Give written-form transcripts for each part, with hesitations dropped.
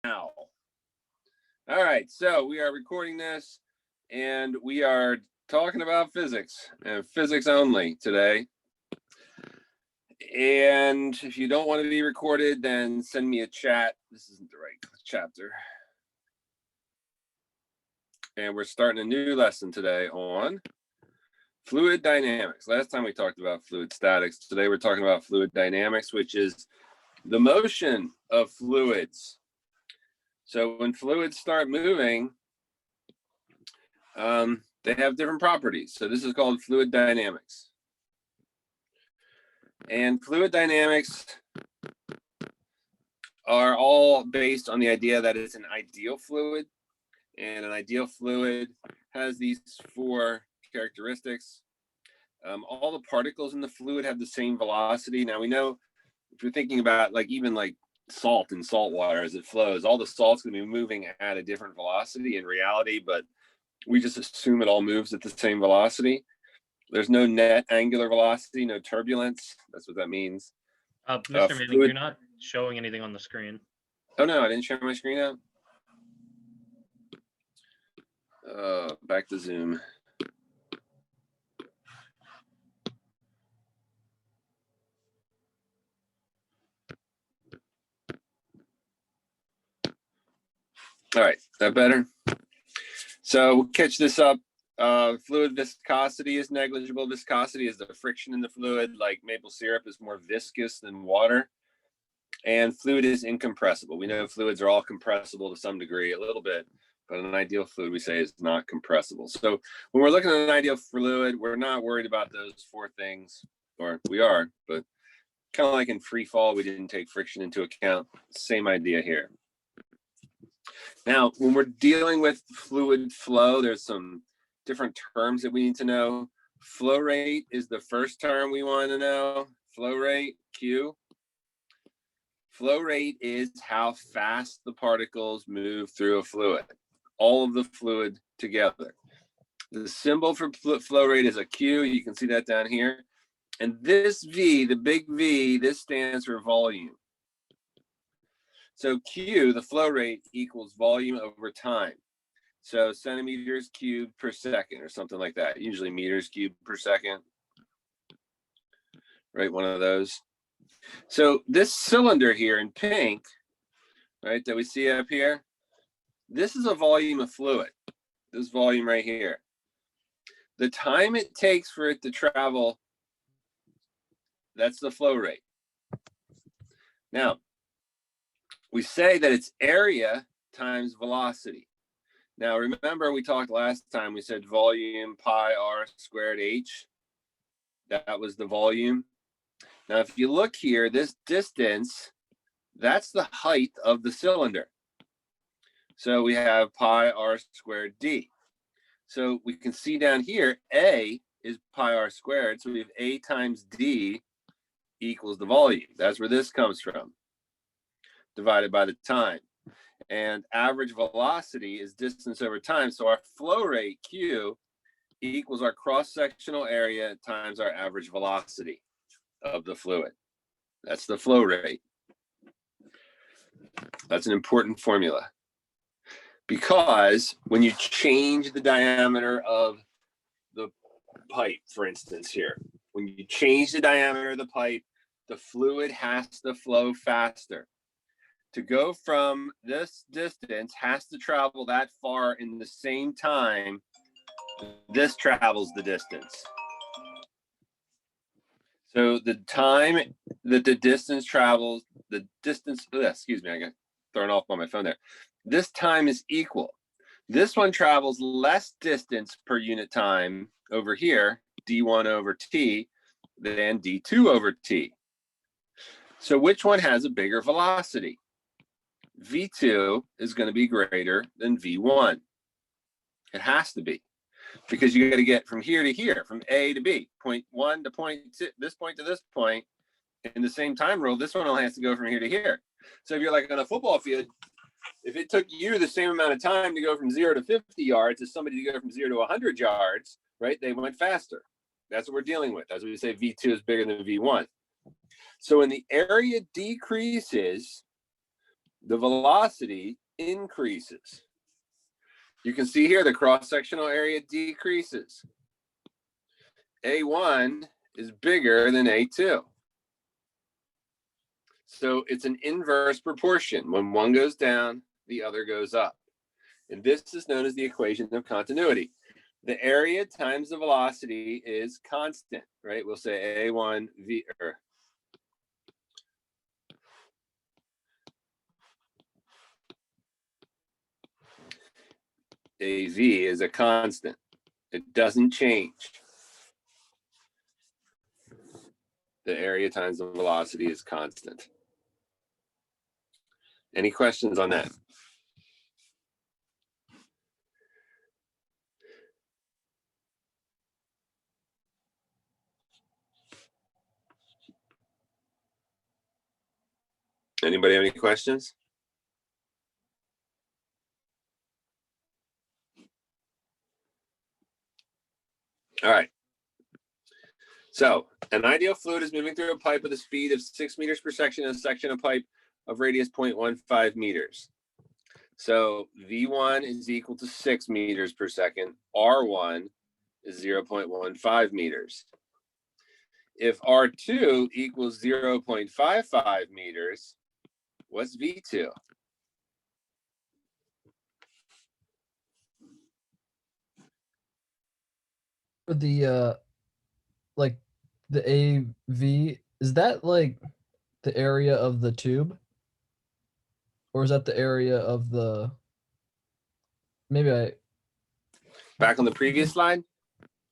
Now. All right, so we are recording this and we are talking about physics and physics only today. And if you don't want to be recorded, then send me a chat. This isn't the right chapter. And we're starting a new lesson today on fluid dynamics. Last time we talked about fluid statics. Today we're talking about fluid dynamics, which is the motion of fluids. So when fluids start moving, they have different properties. So this is called fluid dynamics. And fluid dynamics are all based on the idea that it's an ideal fluid. And an ideal fluid has these four characteristics. All the particles in the fluid have the same velocity. Now we know if you're thinking about even salt in salt water as it flows, all the salt's going to be moving at a different velocity in reality, but we just assume it all moves at the same velocity. There's no net angular velocity, no turbulence. That's what that means. Mr. Manning, you're not showing anything on the screen. Oh no, I didn't share my screen out. Back to Zoom. All right, that better? So we'll catch this up. Fluid viscosity is negligible. Viscosity is the friction in the fluid, like maple syrup is more viscous than water. And fluid is incompressible. We know fluids are all compressible to some degree, a little bit, but an ideal fluid we say is not compressible. So when we're looking at an ideal fluid, we're not worried about those four things, or we are, but kind of like in free fall, we didn't take friction into account. Same idea here. Now, when we're dealing with fluid flow, there's some different terms that we need to know. Flow rate is the first term we want to know. Flow rate, Q. Flow rate is how fast the particles move through a fluid, all of the fluid together. The symbol for flow rate is a Q. You can see that down here. And this V, the big V, this stands for volume. So Q, the flow rate, equals volume over time. So centimeters cubed per second or something like that. Usually meters cubed per second. Right, one of those. So this cylinder here in pink, right, that we see up here, this is a volume of fluid. This volume right here. The time it takes for it to travel, that's the flow rate. Now, we say that it's area times velocity. Now, remember we talked last time, we said volume pi r squared h. That was the volume. Now, if you look here, this distance, that's the height of the cylinder. So we have pi r squared d. So we can see down here, A is pi r squared. So we have A times d equals the volume. That's where this comes from, divided by the time. And average velocity is distance over time. So our flow rate, Q, equals our cross-sectional area times our average velocity of the fluid. That's the flow rate. That's an important formula. Because when you change the diameter of the pipe, for instance here, when you change the diameter of the pipe, the fluid has to flow faster. To go from this distance has to travel that far in the same time this travels the distance. So the time that the distance travels, the distance, excuse me, I got thrown off by my phone there. This time is equal. This one travels less distance per unit time over here, d1 over t, than d2 over t. So which one has a bigger velocity? V2 is going to be greater than V1. It has to be, because you got to get from here to here, from A to B, point one to point two, this point to this point, in the same time rule. This one only has to go from here to here. So if you're like on a football field, if it took you the same amount of time to go from 0 to 50 yards as somebody to go from 0 to 100 yards, right? They went faster. That's what we're dealing with. As we say, V2 is bigger than V1. So when the area decreases, the velocity increases. You can see here the cross-sectional area decreases. A1 is bigger than A2. So it's an inverse proportion. When one goes down, the other goes up. And this is known as the equation of continuity. The area times the velocity is constant, right? We'll say A1 V, or AV is a constant. It doesn't change. The area times the velocity is constant. Any questions on that? Anybody have any questions? All right. So an ideal fluid is moving through a pipe with a speed of 6 meters per second in a section of pipe of radius 0.15 meters. So V1 is equal to 6 meters per second. R1 is 0.15 meters. If R2 equals 0.55 meters, what's V2? For the like the AV, is that like the area of the tube? Or is that the area of the maybe I Back on the previous slide?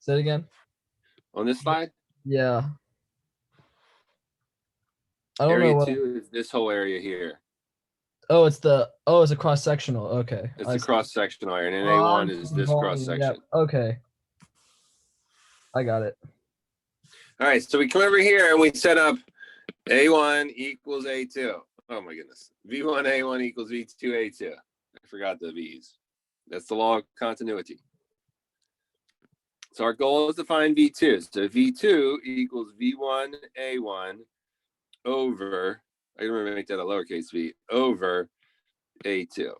say it again? On this slide? Yeah. I don't know Area what 2 is this whole area here. it's a cross sectional. Okay. It's I the see. cross-sectional area, and Oh, A1 I'm is thinking this volume, cross-section. yep, okay. I got it. All right, so we come over here and we set up A1 equals A2. Oh my goodness. V1 A1 equals V2 A2. I forgot the V's. That's the law of continuity. So our goal is to find V2. So V2 equals V1 A1 over, I remember make that a lowercase v, over A2.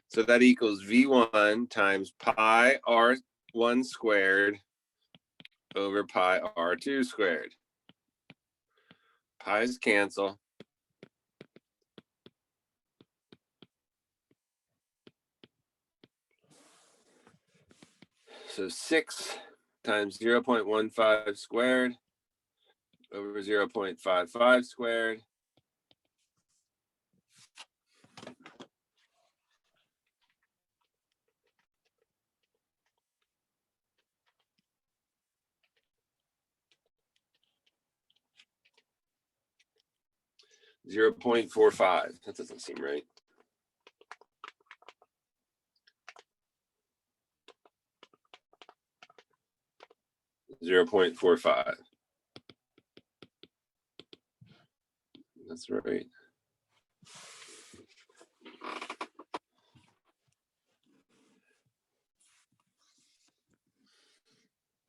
So that equals V1 times pi R1 squared over pi R2 squared. Pi's cancel. So 6 times 0.15 squared over 0.55 squared. .45. That doesn't seem right. .45. That's right.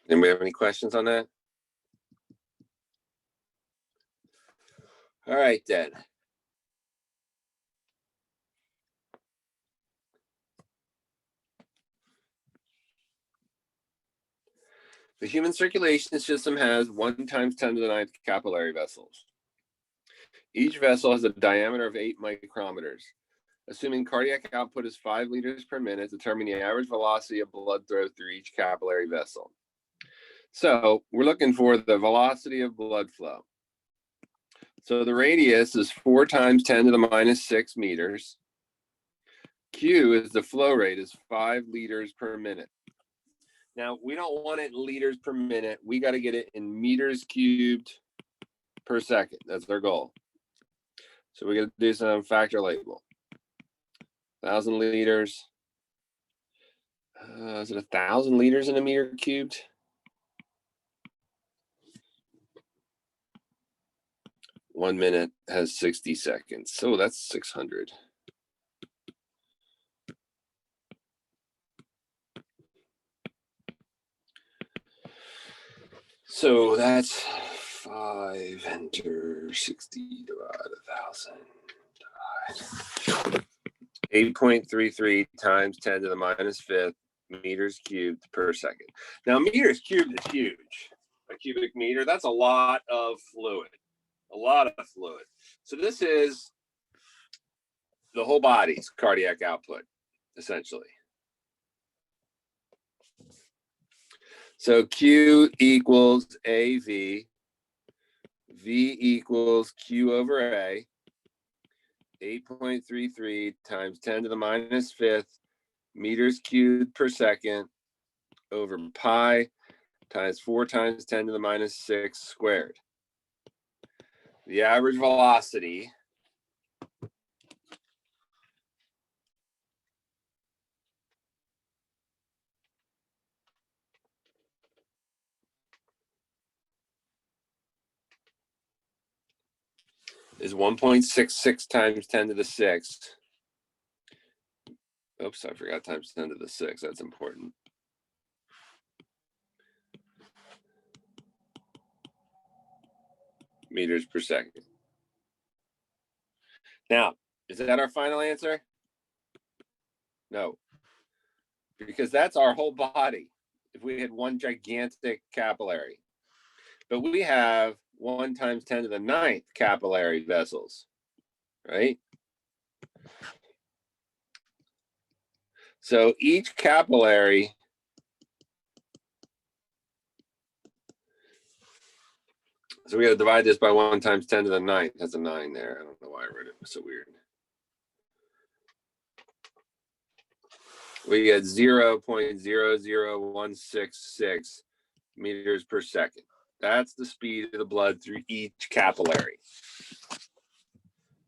Anybody have any questions on that? All right, then. The human circulation system has 1 times 10 to the 9th capillary vessels. Each vessel has a diameter of 8 micrometers. Assuming cardiac output is 5 liters per minute, determine the average velocity of blood flow through each capillary vessel. So we're looking for the velocity of blood flow. So the radius is 4 times 10 to the minus 6 meters. Q is the flow rate, is 5 liters per minute. Now, we don't want it in liters per minute. We got to get it in meters cubed per second. That's our goal. So we got to do some factor label. 1,000 liters. Is it 1,000 liters in a meter cubed? One minute has 60 seconds. So that's 600. So that's 5 enter 60 divided 1,000. God. 8.33 times 10 to the minus fifth meters cubed per second. Now, meters cubed is huge. A cubic meter, that's a lot of fluid. A lot of fluid. So this is the whole body's cardiac output, essentially. So Q equals AV, V equals Q over A, 8.33 times 10 to the minus fifth meters cubed per second over pi times 4 times 10 to the minus 6 squared. The average velocity is 1.66 times 10 to the 6. Oops, I forgot times 10 to the 6. That's important. Meters per second. Now, is that our final answer? No, because that's our whole body. If we had one gigantic capillary, but we have 1 times 10 to the 9th capillary vessels, right? So each capillary so we got to divide this by 1 times 10 to the 9th. That's a 9 there. I don't know why I wrote it. It's so weird. We get 0.00166 meters per second. That's the speed of the blood through each capillary.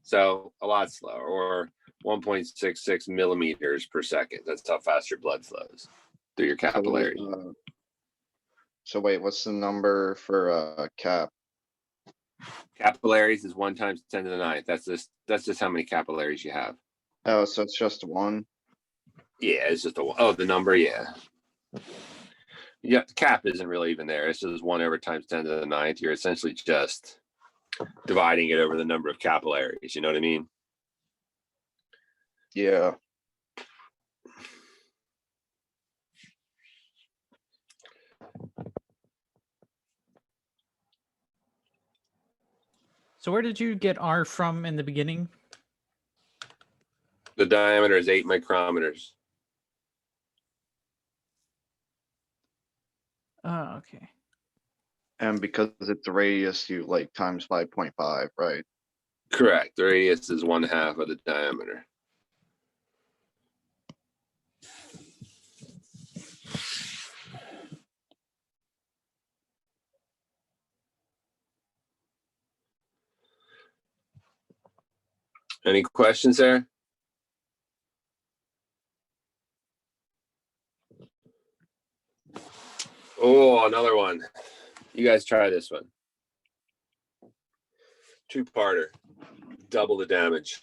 So a lot slower, or 1.66 millimeters per second. That's how fast your blood flows through your capillary. So wait, what's the number for cap? Capillaries is 1 times 10 to the 9th. That's just how many capillaries you have. Oh, so it's just one. Yeah, it's just the number, yeah. Yeah, the cap isn't really even there. It's just 1 over times 10 to the 9th. You're essentially just dividing it over the number of capillaries. You know what I mean? Yeah. So where did you get R from in the beginning? The diameter is 8 micrometers. Oh, okay. And because it's the radius, you like times 5.5, right? Correct. The radius is 1/2 of the diameter. Any questions there? Oh, another one. You guys try this one. 2-parter. Double the damage.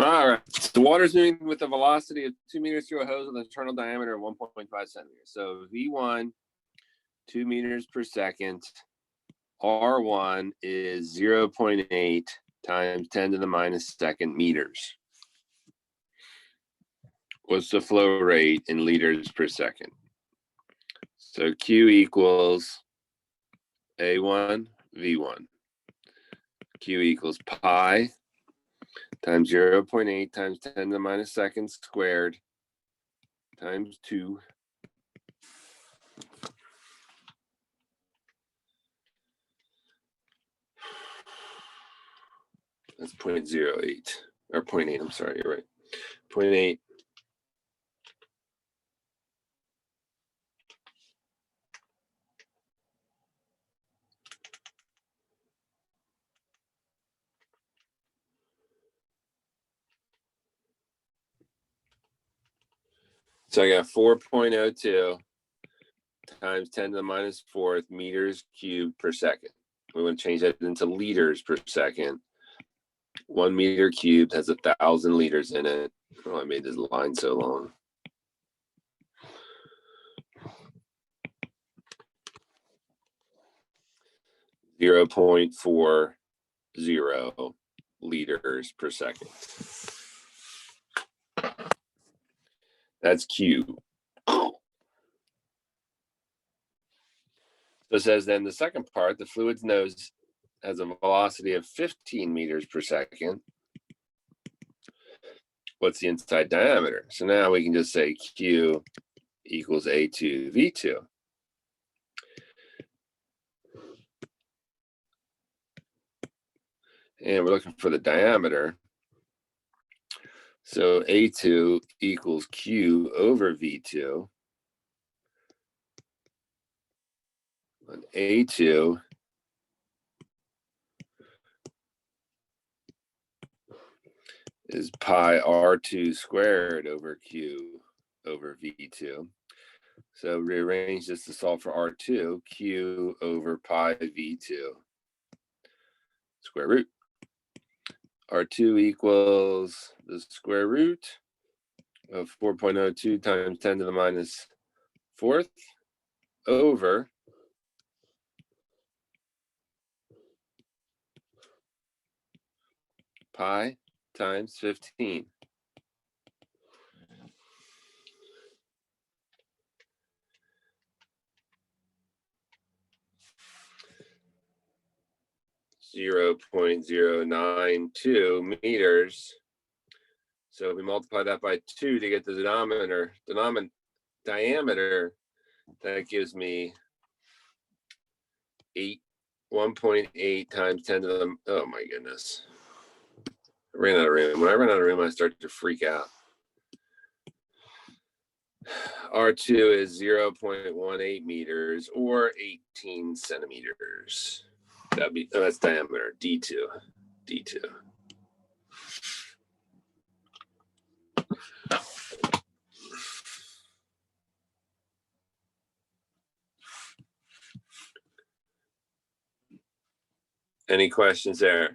All right. The water's moving with a velocity of 2 meters through a hose with an internal diameter of 1.5 centimeters. So V1, 2 meters per second. R1 is 0.8 times 10 to the minus second meters. What's the flow rate in liters per second? So Q equals A1, V1. Q equals pi times 0.8 times 10 to the minus second squared times 2. That's 0.08 or 0.8. I'm sorry, you're right. 0.8. So I got 4.02 times 10 to the minus fourth meters cubed per second. We want to change that into liters per second. 1 meter cubed has 1,000 liters in it. Oh, I made this line so long. .40 liters per second. That's Q. So it says then the second part, the fluid's nose has a velocity of 15 meters per second. What's the inside diameter? So now we can just say Q equals A2 V2. And we're looking for the diameter. So A2 equals Q over V2. And A2 is pi R2 squared over Q over V2. So rearrange this to solve for R2, Q over pi V2 square root. R2 equals the square root of 4.02 times 10 to the minus fourth over pi times 15. .0.092 meters. So we multiply that by 2 to get the diameter. That gives me 1.8 times 10 to the, oh my goodness. I ran out of room. When I run out of room, I start to freak out. R2 is 0.18 meters or 18 centimeters. That'd be, oh, that's diameter, D2. Any questions there?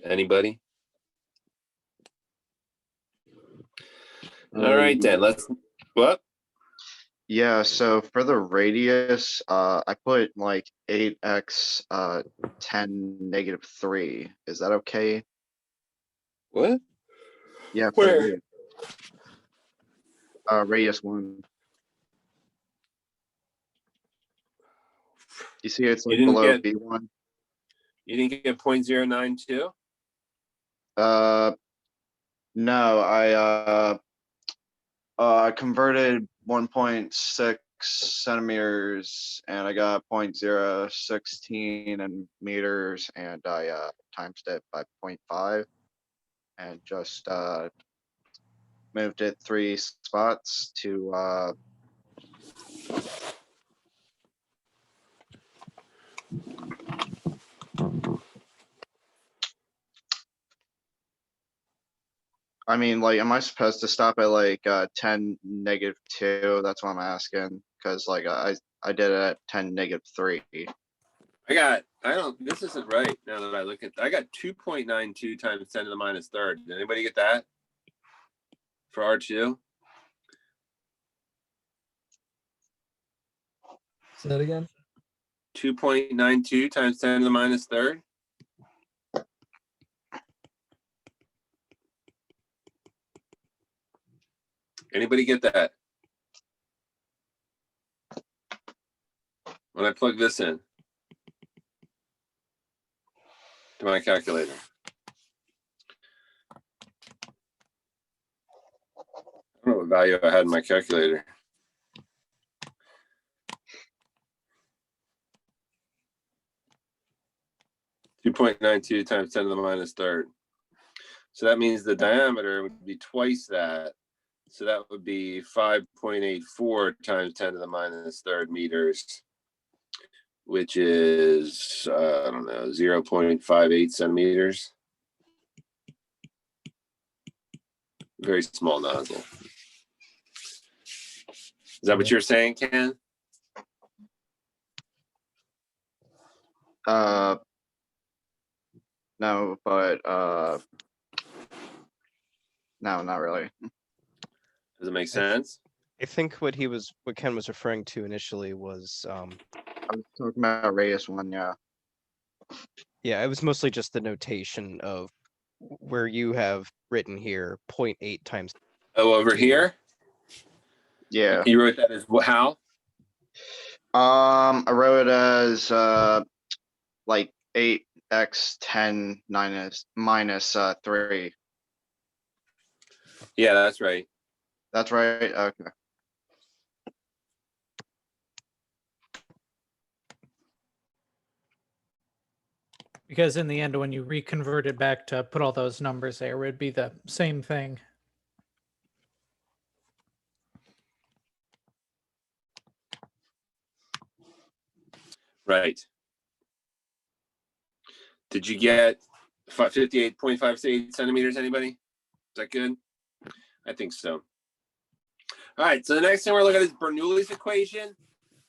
Anybody? All right, then let's, what? Yeah, so for the radius, I put like 8x 10 negative 3. Is that okay? What? Yeah, for the Where? radius. Radius 1. You see it's You like didn't below get- V1. You didn't get 0.092? No, I converted 1.6 centimeters and I got 0.016 in meters and I times it by 0.5 and just moved it 3 spots to I mean, like, am I supposed to stop at like 10 -2? That's what I'm asking. Cause like I did it at 10 -3. This isn't right now that I look at, I got 2.92 times 10 to the minus third. Did anybody get that? For R2? Say that again. 2.92 times 10 to the minus third? Anybody get that? When I plug this in to my calculator. I don't know what value I had in my calculator. .92 times 10 to the minus third. So that means the diameter would be twice that. So that would be 5.84 times 10 to the minus third meters, which is, I don't know, 0.58 centimeters. Very small nozzle. Is that what you're saying, Ken? No, but no, not really. Does it make sense? I think what Ken was referring to initially was, I was talking about radius 1, yeah. yeah, it was mostly just the notation of where you have written here 0.8 times. Oh, over here? Yeah. You wrote that as how? I wrote it as like 8x 10 minus 3. Yeah, that's right. That's right. Okay. Because in the end, when you reconvert it back to put all those numbers there, it would be the same thing. Right. Did you get 58.58 centimeters, anybody? Is that good? I think so. All right, so the next thing we're looking at is Bernoulli's equation,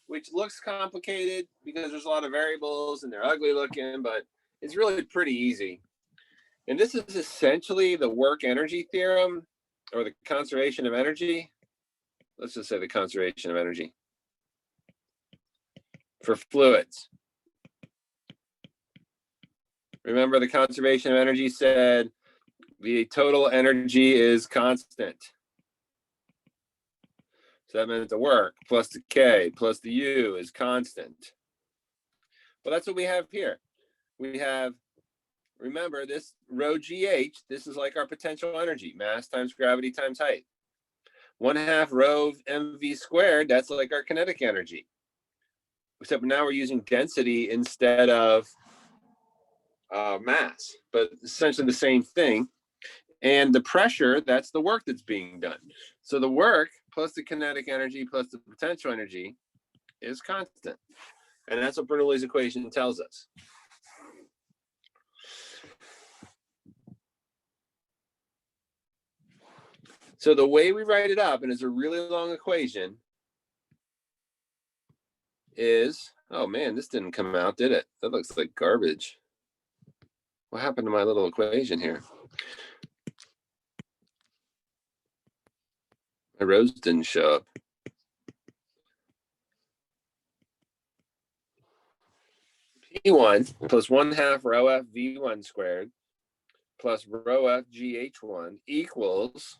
which looks complicated because there's a lot of variables and they're ugly looking, but it's really pretty easy. And this is essentially the work energy theorem, or the conservation of energy. Let's just say the conservation of energy for fluids. Remember, the conservation of energy said the total energy is constant. So that meant the work plus the K plus the U is constant. Well, that's what we have here. We have, remember, this rho GH, this is like our potential energy, mass times gravity times height. 1/2 rho mv squared, that's like our kinetic energy. Except now we're using density instead of mass, but essentially the same thing. And the pressure, that's the work that's being done. So the work plus the kinetic energy plus the potential energy is constant. And that's what Bernoulli's equation tells us. So the way we write it up, and it's a really long equation, is, oh man, this didn't come out, did it? That looks like garbage. What happened to my little equation here? My rows didn't show up. P1 plus 1/2 rho f v1 squared plus rho f gh1 equals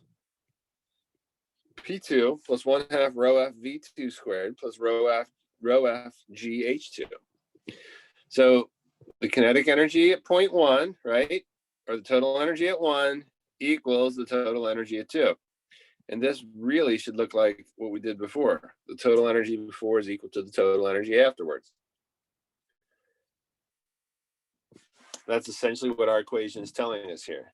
P2 plus 1/2 rho f v2 squared plus rho f gh2. So the kinetic energy at point 1, right, or the total energy at 1 equals the total energy at 2. And this really should look like what we did before. The total energy before is equal to the total energy afterwards. That's essentially what our equation is telling us here.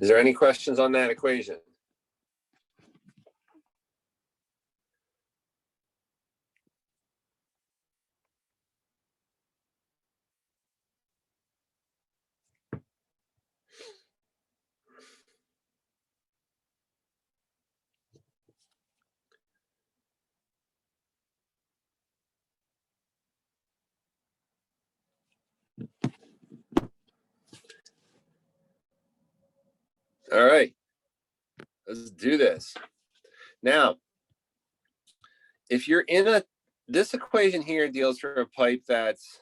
Is there any questions on that equation? All right, let's do this. Now, if you're in this equation here deals for a pipe that's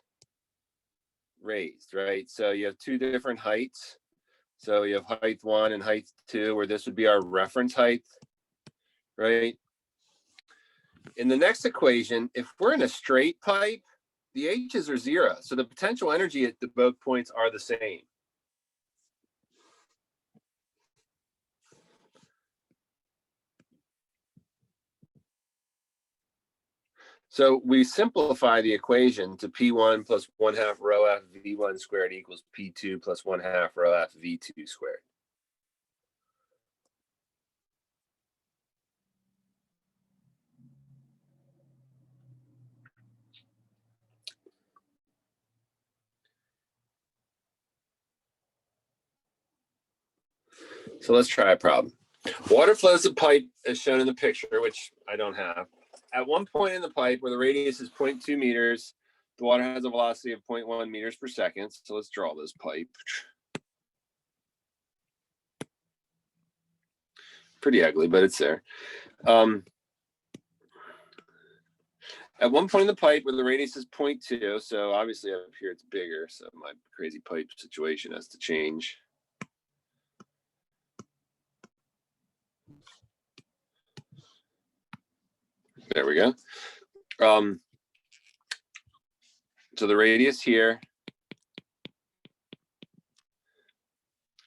raised, right? So you have two different heights. So you have height 1 and height 2, where this would be our reference height, right? In the next equation, if we're in a straight pipe, the H's are 0. So the potential energy at the both points are the same. So we simplify the equation to P1 plus 1/2 rho F V1 squared equals P2 plus 1/2 rho F V2 squared. So let's try a problem. Water flows the pipe as shown in the picture, which I don't have. At one point in the pipe where the radius is 0.2 meters, the water has a velocity of 0.1 meters per second. So let's draw this pipe. Pretty ugly, but it's there. At one point in the pipe where the radius is 0.2, so obviously up here it's bigger, so my crazy pipe situation has to change. There we go. So the radius here,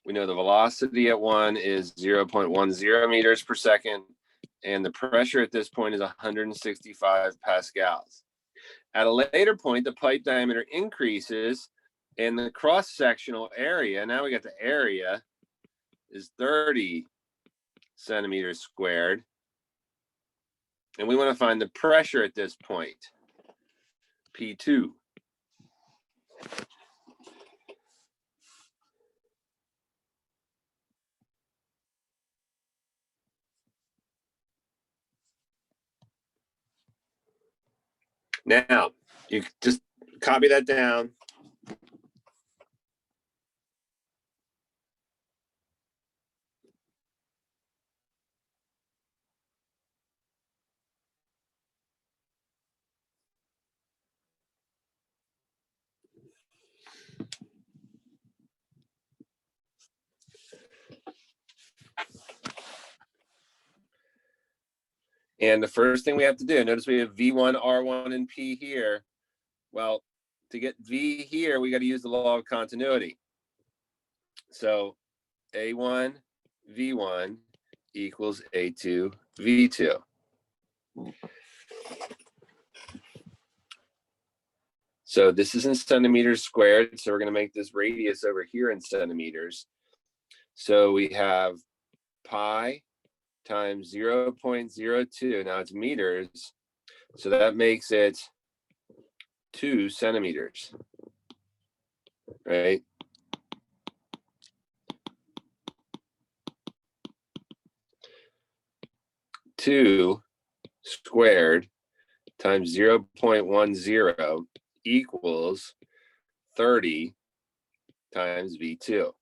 we know the velocity at 1 is 0.10 meters per second, and the pressure at this point is 165 pascals. At a later point, the pipe diameter increases, and the cross-sectional area, now we got the area, is 30 centimeters squared. And we want to find the pressure at this point, P2. Now, you just copy that down. And the first thing we have to do, notice we have V1, R1, and P here. Well, to get V here, we got to use the law of continuity. So A1, V1 equals A2, V2. So this is in centimeters squared. So we're going to make this radius over here in centimeters. So we have pi times 0.02. Now it's meters. So that makes it 2 centimeters, right? Two squared times 0.10 equals 30 times V2.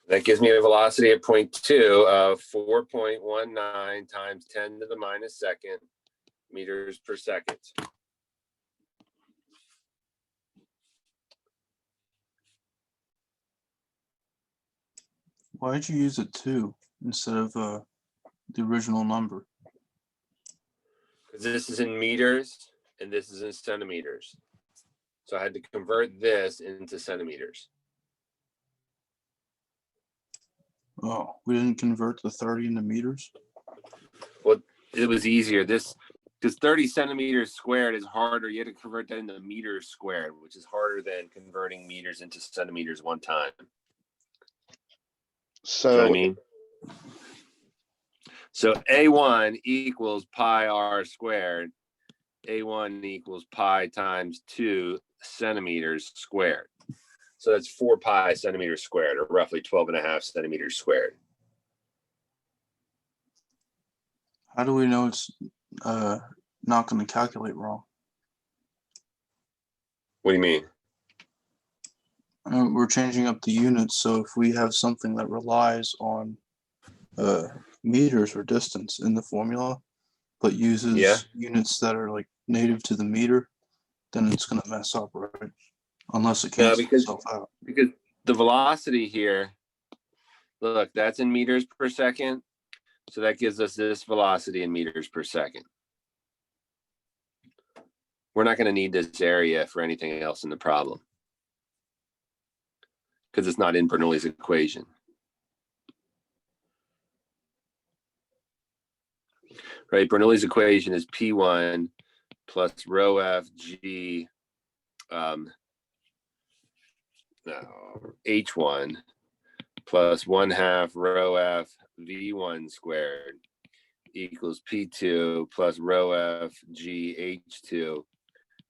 That gives me a velocity at 0.2 of 4.19 times 10 to the minus second meters per second. Why did you use a 2 instead of the original number? This is in meters and this is in centimeters. So I had to convert this into centimeters. Oh, we didn't convert the 30 into meters? It was easier. This, because 30 centimeters squared is harder. You had to convert that into meters squared, which is harder than converting meters into centimeters one time. You know So what I mean? So A1 equals pi r squared. A1 equals pi times 2 centimeters squared. So that's 4 pi centimeters squared, or roughly 12.5 centimeters squared. How do we know it's not going to calculate wrong? What do you mean? We're changing up the units, so if we have something that relies on meters or distance in the formula, but uses Yeah. units that are like native to the meter, then it's going to mess up, right? Unless it No, cancels because- itself out. Because the velocity here, look, that's in meters per second. So that gives us this velocity in meters per second. We're not going to need this area for anything else in the problem, because it's not in Bernoulli's equation. Right, Bernoulli's equation is P1 plus rho f g H1 plus 1/2 rho f V1 squared equals P2 plus rho f g H2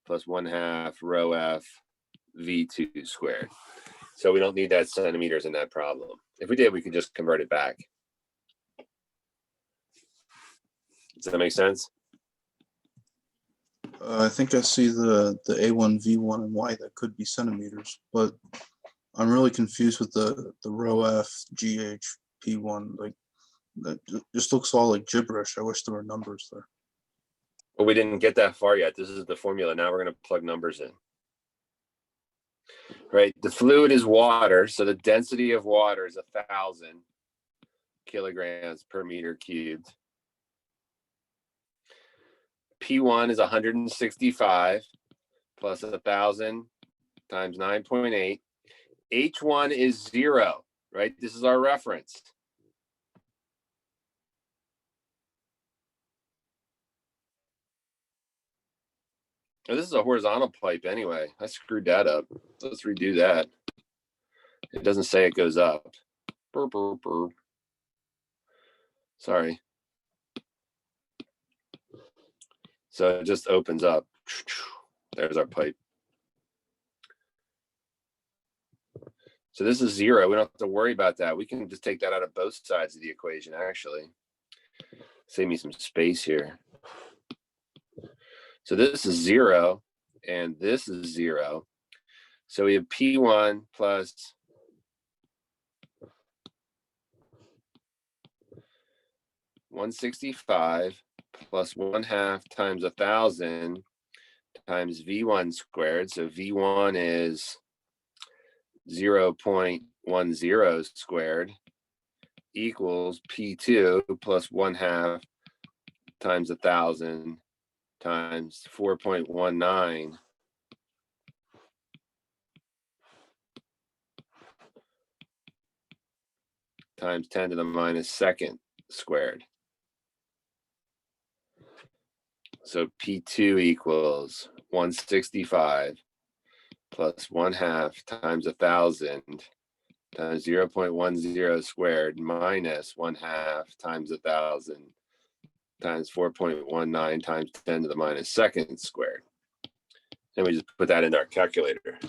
plus 1/2 rho f V2 squared. So we don't need that centimeters in that problem. If we did, we could just convert it back. Does that make sense? I think I see the A1, V1, and Y that could be centimeters, but I'm really confused with the rho F, GH, P1. Like, that just looks all like gibberish. I wish there were numbers there. Well, we didn't get that far yet. This is the formula. Now we're going to plug numbers in. Right, the fluid is water, so the density of water is 1,000 kilograms per meter cubed. P1 is 165 plus 1,000 times 9.8. H1 is 0, right? This is our reference. Oh, this is a horizontal pipe anyway. I screwed that up. Let's redo that. It doesn't say it goes up. Burr, burr, burr. Sorry. So it just opens up. There's our pipe. So this is 0. We don't have to worry about that. We can just take that out of both sides of the equation, actually. Save me some space here. So this is 0, and this is 0. So we have P1 plus 165 plus 1/2 times 1,000 times V1 squared. So V1 is 0.10 squared equals P2 plus 1/2 times 1,000 times 4.19 times 10 to the minus second squared. So P2 equals 165 plus 1/2 times 1,000 times 0.10 squared minus 1/2 times 1,000 times 4.19 times 10 to the minus second squared. And we just put that in our calculator.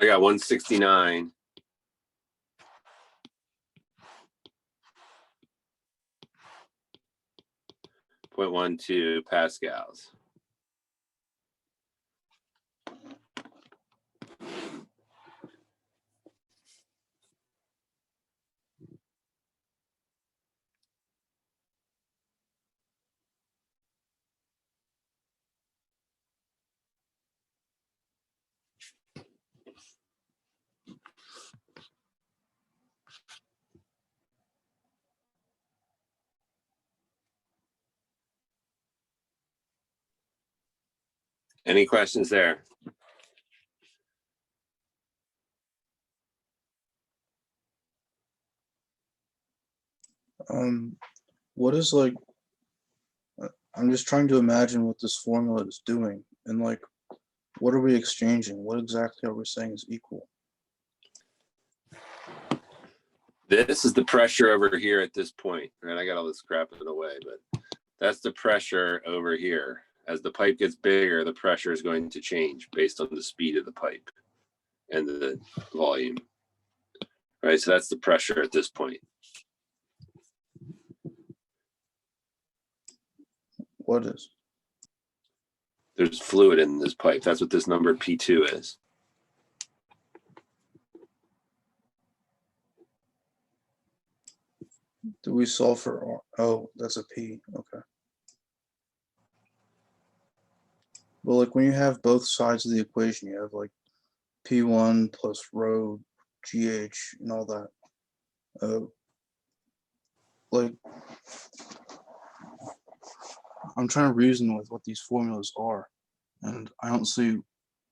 I got 169. .12 pascals. Any questions there? What is like, I'm just trying to imagine what this formula is doing and like, what are we exchanging? What exactly are we saying is equal? This is the pressure over here at this point, right? I got all this crap in the way, but that's the pressure over here. As the pipe gets bigger, the pressure is going to change based on the speed of the pipe and the volume, right? So that's the pressure at this point. What is? There's fluid in this pipe. That's what this number P2 is. Do we solve for R? Oh, that's a P. Okay. Well, like when you have both sides of the equation, you have like P1 plus rho GH and all that. Like, I'm trying to reason with what these formulas are, and I don't see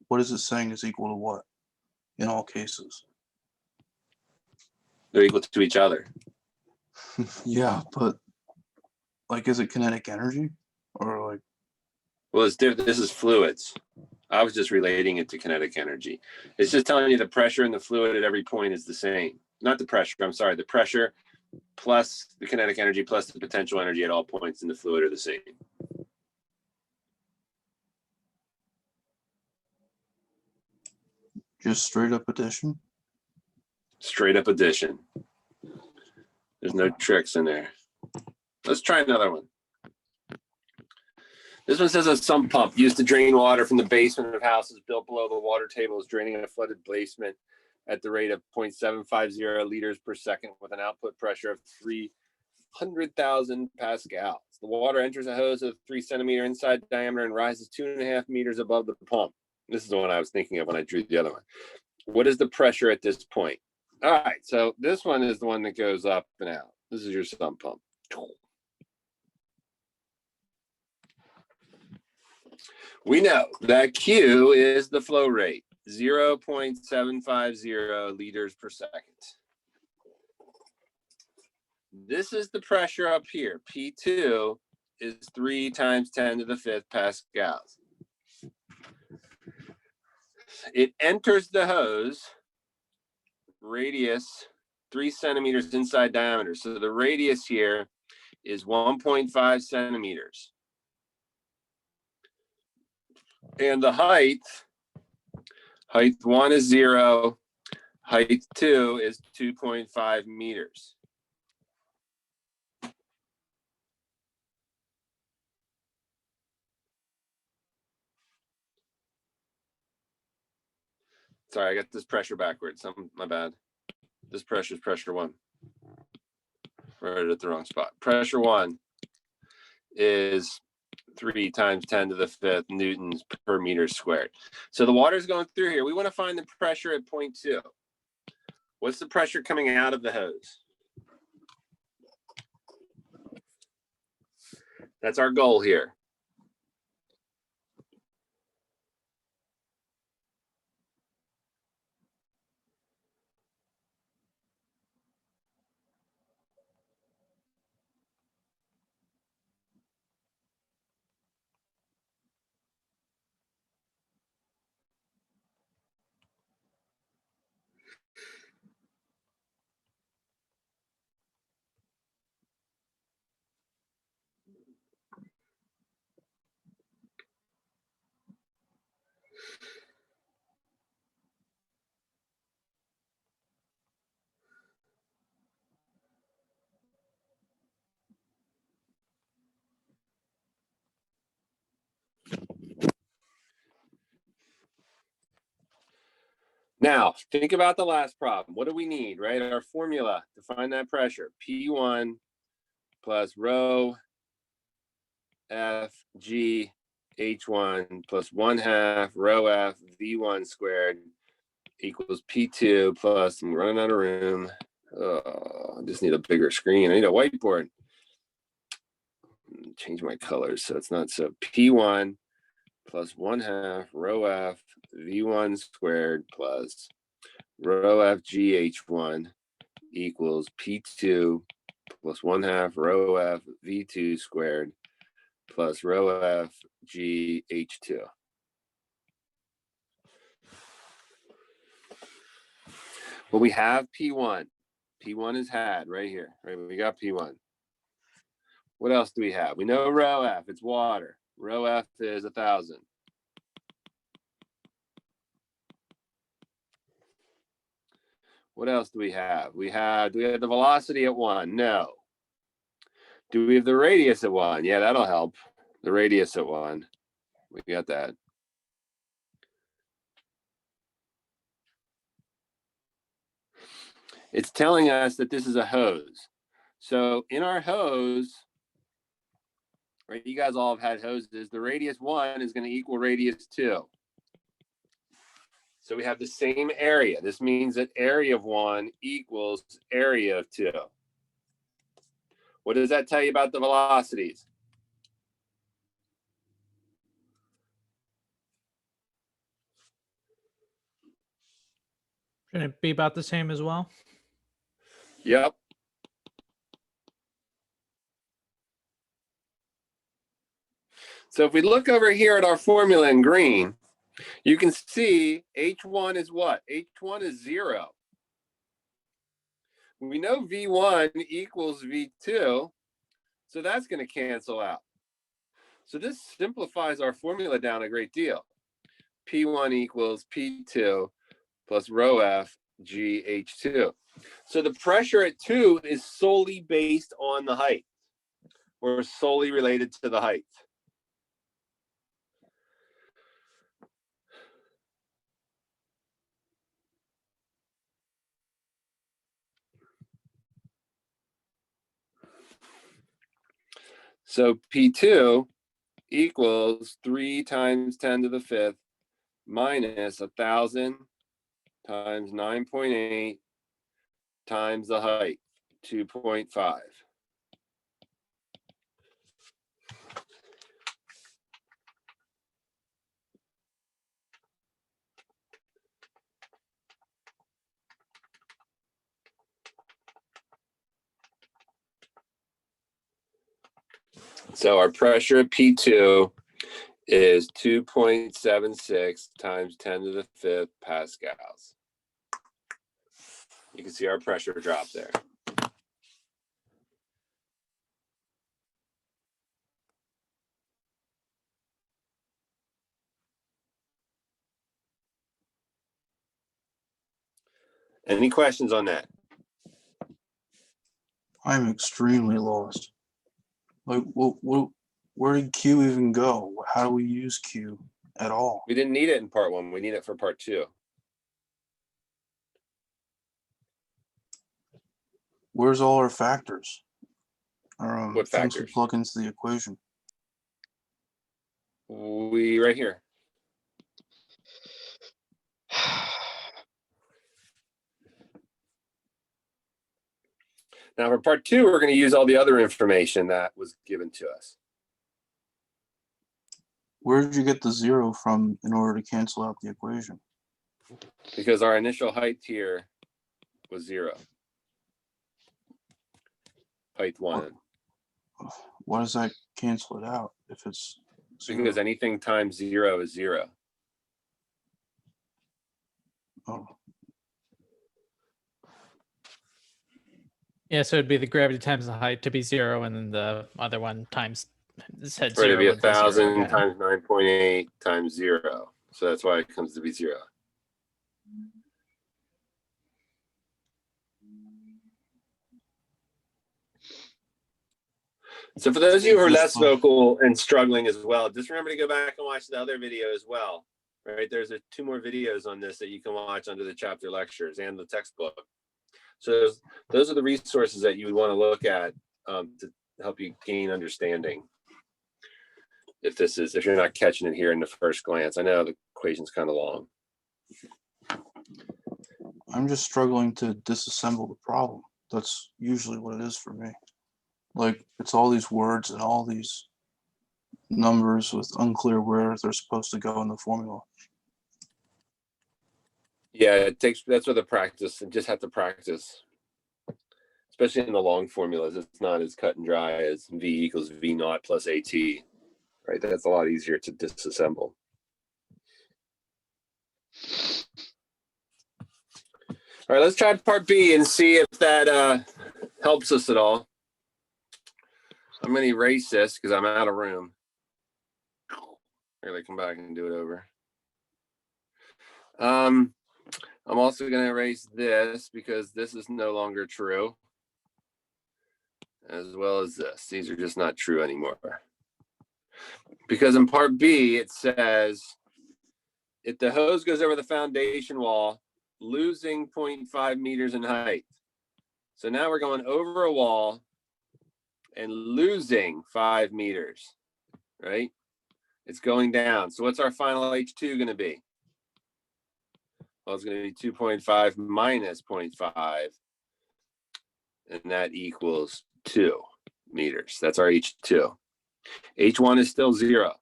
what is it saying is equal to what in all cases. They're equal to each other. Yeah, but like, is it kinetic energy or like? Well, it's different. This is fluids. I was just relating it to kinetic energy. It's just telling you the pressure in the fluid at every point is the same. Not the pressure, I'm sorry. The pressure plus the kinetic energy plus the potential energy at all points in the fluid are the same. Just straight up addition? Straight up addition. There's no tricks in there. Let's try another one. This one says a sump pump used to drain water from the basement of houses built below the water table is draining a flooded basement at the rate of 0.750 liters per second with an output pressure of 300,000 pascals. The water enters a hose of 3 centimeter inside diameter and rises 2.5 meters above the pump. This is the one I was thinking of when I drew the other one. What is the pressure at this point? All right, so this one is the one that goes up and out. This is your sump pump. We know that Q is the flow rate, 0.750 liters per second. This is the pressure up here. P2 is 3 times 10 to the 5th pascals. It enters the hose, radius 3 centimeters inside diameter. So the radius here is 1.5 centimeters. And the height 1 is 0, height 2 is 2.5 meters. Sorry, I got this pressure backwards. My bad. This pressure is pressure 1. Right at the wrong spot. Pressure 1 is 3 times 10 to the 5th newtons per meter squared. So the water is going through here. We want to find the pressure at point 2. What's the pressure coming out of the hose? That's our goal here. Now, think about the last problem. What do we need, right? Our formula to find that pressure, P1 plus rho F G H1 plus 1/2 rho F V1 squared equals P2 plus, I'm running out of room. I just need a bigger screen. I need a whiteboard. Change my colors so it's not so. P1 plus 1/2 rho F V1 squared plus rho F G H1 equals P2 plus 1/2 rho F V2 squared plus rho F G H2. Well, we have P1. P1 is had right here, right? We got P1. What else do we have? We know rho F, it's water. Rho F is 1,000. What else do we have? Do we have the velocity at 1? No. Do we have the radius at 1? Yeah, that'll help. The radius at 1. We got that. It's telling us that this is a hose. So in our hose, right, you guys all have had hoses. The radius 1 is going to equal radius 2. So we have the same area. This means that area of 1 equals area of 2. What does that tell you about the velocities? Shouldn't it be about the same as well? Yep. So if we look over here at our formula in green, you can see H1 is what? H1 is 0. We know V1 equals V2, so that's going to cancel out. So this simplifies our formula down a great deal. P1 equals P2 plus rho F G H2. So the pressure at 2 is solely based on the height, or solely related to the height. So P2 equals 3 times 10 to the 5th minus 1,000 times 9.8 times the height, 2.5. So our pressure at P2 is 2.76 times 10 to the 5th pascals. You can see our pressure drop there. Any questions on that? I'm extremely lost. Like, where did Q even go? How do we use Q at all? We didn't need it in part 1. We need it for part 2. Where's all our factors? Our What things we factors? plug into the equation. We right here. Now for part 2, we're going to use all the other information that was given to us. Where did you get the 0 from in order to cancel out the equation? Because our initial height here was 0. Height 1. Why does that cancel it out if it's 0? Because anything times 0 is 0. Oh, Yeah, so it'd be the gravity times the height to be 0, and then the other one times said Right, 0. it'd be would be 0, 1,000 yeah. times 9.8 times 0. So that's why it comes to be 0. So for those of you who are less vocal and struggling as well, just remember to go back and watch the other video as well. right? There's 2 more videos on this that you can watch under the chapter lectures and the textbook. So those are the resources that you would want to look at to help you gain understanding. If you're not catching it here in the first glance. I know the equation's kind of long. I'm just struggling to disassemble the problem. That's usually what it is for me. Like, it's all these words and all these numbers with unclear where they're supposed to go in the formula. Yeah, that's where the practice, and just have to practice. Especially in the long formulas, it's not as cut and dry as V equals V naught plus AT, right? That's a lot easier to disassemble. All right, let's try part B and see if that helps us at all. I'm going to erase this because I'm out of room. Here, come back and do it over. I'm also going to erase this because this is no longer true, as well as this. These are just not true anymore. Because in part B, it says, if the hose goes over the foundation wall, losing 0.5 meters in height. So now we're going over a wall and losing 5 meters, right? It's going down. So what's our final H2 going to be? Well, it's going to be 2.5 minus 0.5, and that equals 2 meters. That's our H2. H1 is still 0.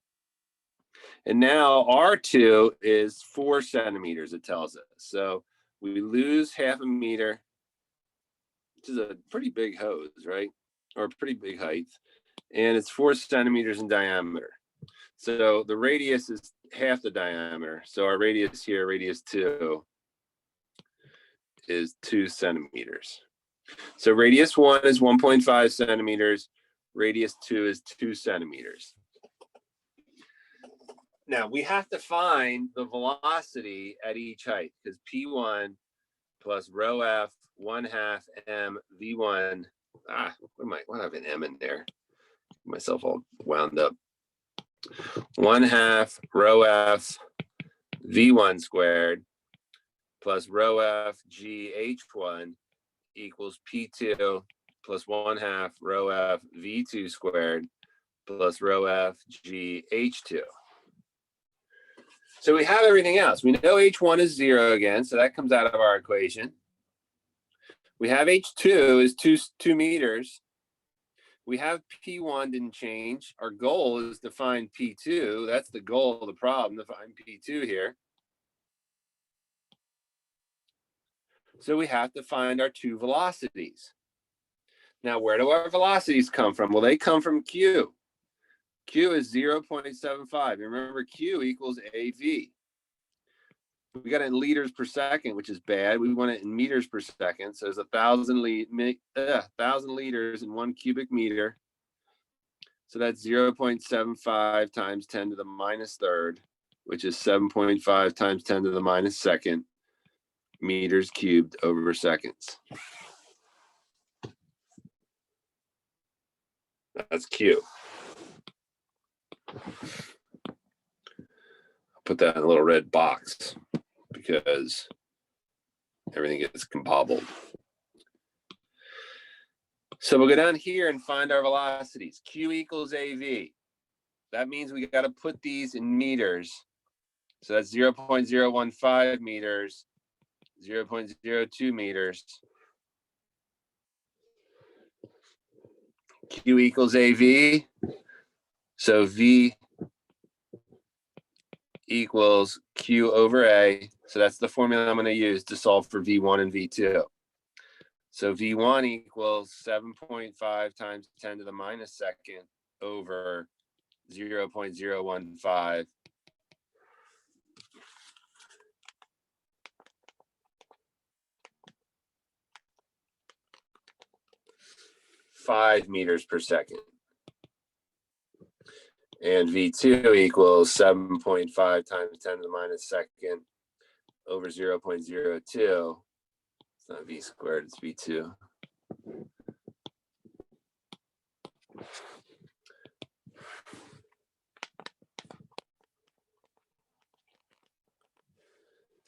And now R2 is 4 centimeters, it tells us. So we lose half a meter, which is a pretty big hose, right? Or a pretty big height. And it's 4 centimeters in diameter. So the radius is half the diameter. So our radius here, radius 2, is 2 centimeters. So radius 1 is 1.5 centimeters. Radius 2 is 2 centimeters. Now we have to find the velocity at each height, because P1 plus rho F 1/2 m V1. What have an M in there? Get myself all wound up. 1/2 rho F V1 squared plus rho F G H1 equals P2 plus 1/2 rho F V2 squared plus rho F G H2. So we have everything else. We know H1 is 0 again, so that comes out of our equation. We have H2 is 2 meters. We have P1 didn't change. Our goal is to find P2. That's the goal of the problem, to find P2 here. So we have to find our 2 velocities. Now, where do our velocities come from? Well, they come from Q. Q is 0.75. Remember, Q equals AV. We got it in liters per second, which is bad. We want it in meters per second. So it's 1,000 liters in 1 cubic meter. So that's 0.75 times 10 to the minus third, which is 7.5 times 10 to the minus second meters cubed over seconds. That's Q. I'll put that in a little red box because everything gets combobbled. So we'll go down here and find our velocities. Q equals AV. That means we got to put these in meters. So that's 0.015 meters, 0.02 meters. Q equals AV. So V equals Q over A. So that's the formula I'm going to use to solve for V1 and V2. So V1 equals 7.5 times 10 to the minus second over 0.015. Five meters per second. And V2 equals 7.5 times 10 to the minus second over 0.02. It's not V squared, it's V2.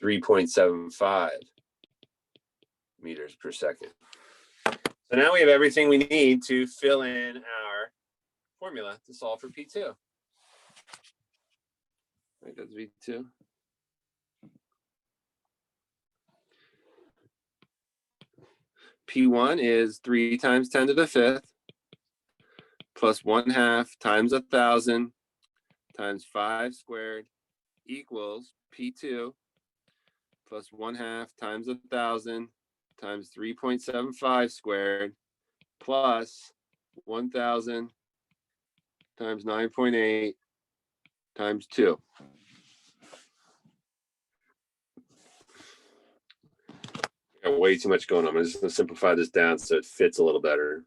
3.75 meters per second. So now we have everything we need to fill in our formula to solve for P2. Right, that's V2. P1 is 3 times 10 to the 5th plus 1/2 times 1,000 times 5 squared equals P2 plus 1/2 times 1,000 times 3.75 squared plus 1,000 times 9.8 times 2. Got way too much going on. I'm just going to simplify this down so it fits a little better.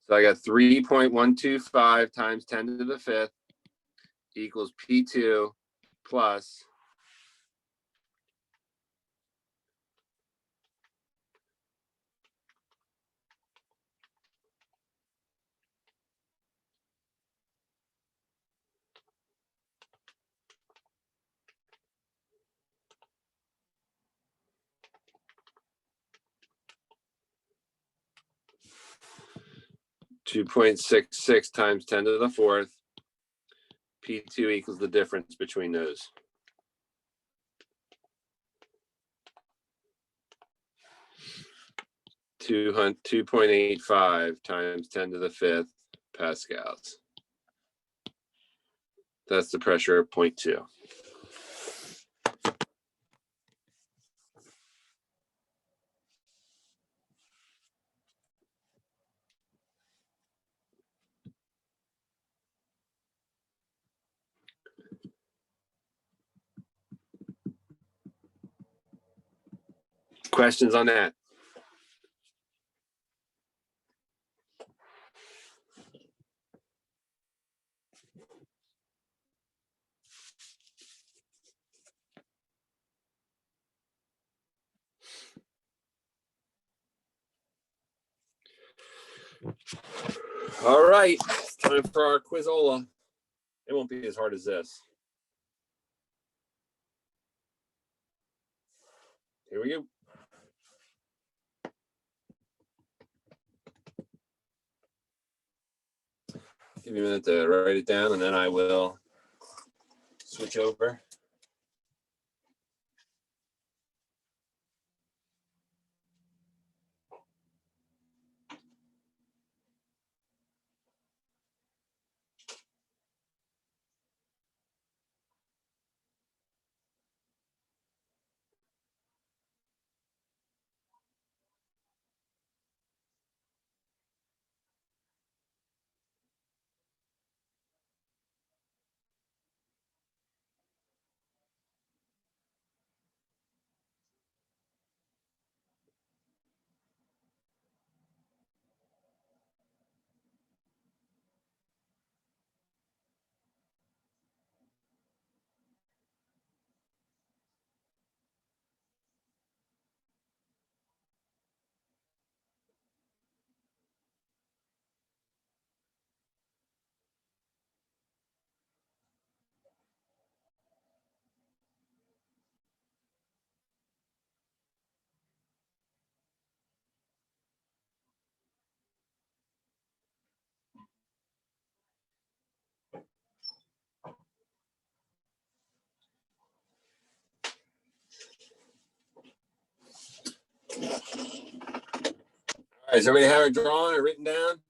So I got 3.125 times 10 to the 5th equals P2 plus 2.66 times 10 to the 4th. P2 equals the difference between those. Two 2.85 times 10 to the 5th pascals. That's the pressure of 0.2. Questions on that? All right, it's time for our Quizola. It won't be as hard as this. Here we go. Give me a minute to write it down and then I will switch over. All right, does everybody have it drawn or written down?